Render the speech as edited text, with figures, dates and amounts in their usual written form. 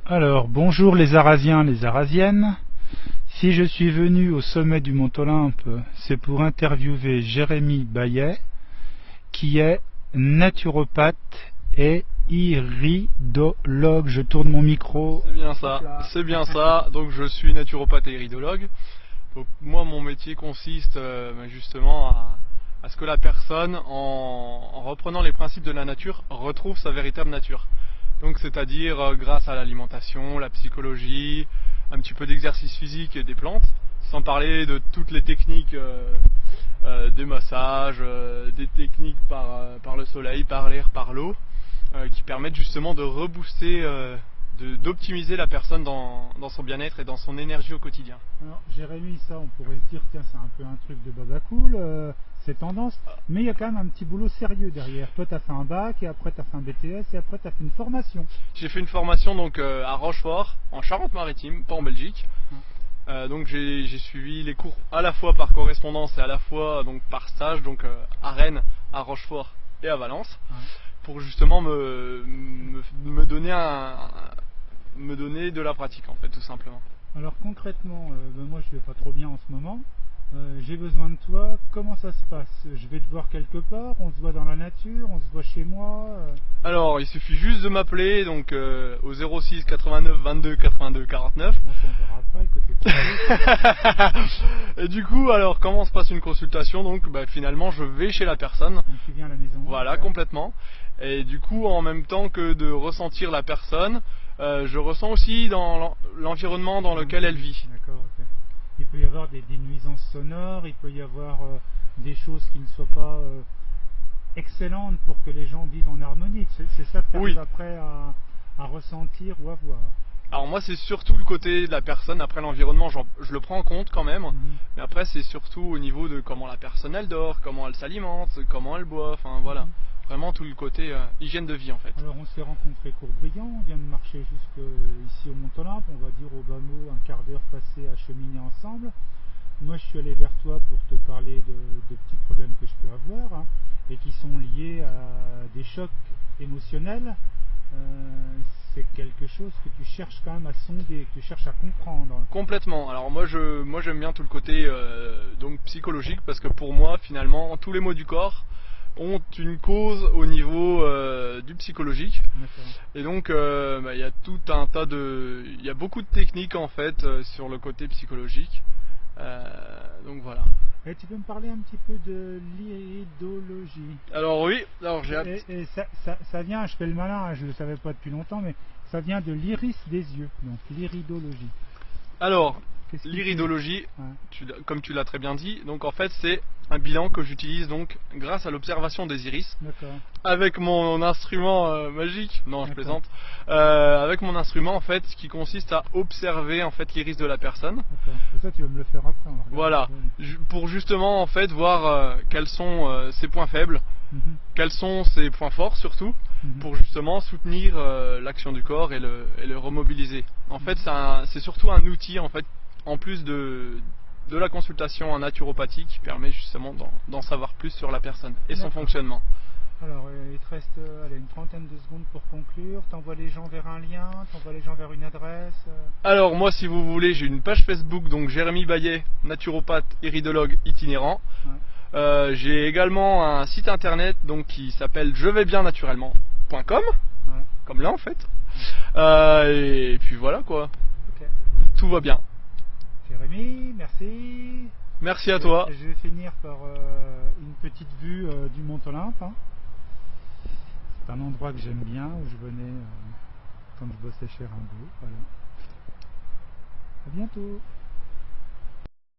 Alors, bonjour les Arasiens, les Arasiennes. Si je suis venu au sommet du Mont Olympe, c'est pour interviewer Jérémy Bayet, qui est naturopathe et iridologue. Je tourne mon micro. C'est bien ça, c'est bien ça. Donc je suis naturopathe et iridologue. Donc moi mon métier consiste justement à ce que la personne, en reprenant les principes de la nature, retrouve sa véritable nature. Donc c'est-à-dire grâce à l'alimentation, la psychologie, un petit peu d'exercice physique et des plantes, sans parler de toutes les techniques des massages, des techniques par le soleil, par l'air, par l'eau, qui permettent justement de rebooster, d'optimiser la personne dans son bien-être et dans son énergie au quotidien. Alors Jérémy, ça on pourrait se dire, tiens, c'est un peu un truc de baba cool, c'est tendance, mais il y a quand même un petit boulot sérieux derrière. Toi tu as fait un bac, et après tu as fait un BTS, et après tu as fait une formation. J'ai fait une formation donc à Rochefort, en Charente-Maritime, pas en Belgique. Donc j'ai suivi les cours à la fois par correspondance et à la fois donc par stage, donc à Rennes, à Rochefort et à Valence, pour justement me donner de la pratique en fait, tout simplement. Alors concrètement, moi je vais pas trop bien en ce moment, j'ai besoin de toi, comment ça se passe? Je vais te voir quelque part, on se voit dans la nature, on se voit chez moi Alors il suffit juste de m'appeler donc au 06 89 22 82 49. Bon, ça, on verra après le côté. Et du coup, alors comment se passe une consultation? Donc finalement je vais chez la personne. Donc, tu viens à la maison. Voilà, complètement. Et du coup, en même temps que de ressentir la personne, je ressens aussi dans l'environnement dans lequel elle vit. D'accord, ok. Il peut y avoir des nuisances sonores, il peut y avoir des choses qui ne soient pas excellentes pour que les gens vivent en harmonie. C'est ça que tu arrives après à ressentir ou à voir. Alors moi c'est surtout le côté de la personne, après l'environnement je le prends en compte quand même, mais après c'est surtout au niveau de comment la personne elle dort, comment elle s'alimente, comment elle boit, enfin voilà. Vraiment tout le côté hygiène de vie en fait. Alors on s'est rencontrés Courbriand, on vient de marcher jusque ici au Mont Olympe, on va dire au bas mot un quart d'heure passé à cheminer ensemble. Moi je suis allé vers toi pour te parler de petits problèmes que je peux avoir et qui sont liés à des chocs émotionnels. C'est quelque chose que tu cherches quand même à sonder, que tu cherches à comprendre. Complètement. Alors moi j'aime bien tout le côté donc psychologique, parce que pour moi finalement tous les maux du corps ont une cause au niveau du psychologique. Et donc il y a tout un tas il y a beaucoup de techniques en fait sur le côté psychologique. Donc voilà. Et tu peux me parler un petit peu de l'iridologie? Alors oui, alors j'ai et ça vient, je fais le malin, je ne le savais pas depuis longtemps, mais ça vient de l'iris des yeux, donc l'iridologie. Alors, l'iridologie, comme tu l'as très bien dit, donc en fait c'est un bilan que j'utilise donc grâce à l'observation des iris, avec mon instrument magique, non je plaisante, avec mon instrument en fait qui consiste à observer en fait l'iris de la personne. Et ça tu vas me le faire après. Voilà, pour justement en fait voir quels sont ses points faibles, quels sont ses points forts surtout, pour justement soutenir l'action du corps et le remobiliser. En fait c'est surtout un outil en fait, en plus de la consultation en naturopathie, qui permet justement d'en savoir plus sur la personne et son fonctionnement. Alors il te reste une trentaine de secondes pour conclure. T'envoies les gens vers un lien, t'envoies les gens vers une adresse Alors moi si vous voulez, j'ai une page Facebook, donc Jérémy Bayet, naturopathe, iridologue itinérant. J'ai également un site internet donc qui s'appelle jevainsbiennaturellement.com, comme là en fait. Et puis voilà quoi. Tout va bien. Jérémy, merci. Merci à toi. Je vais finir par une petite vue du Mont Olympe. C'est un endroit que j'aime bien, où je venais quand je bossais chez Rimbaud. Voilà. À bientôt.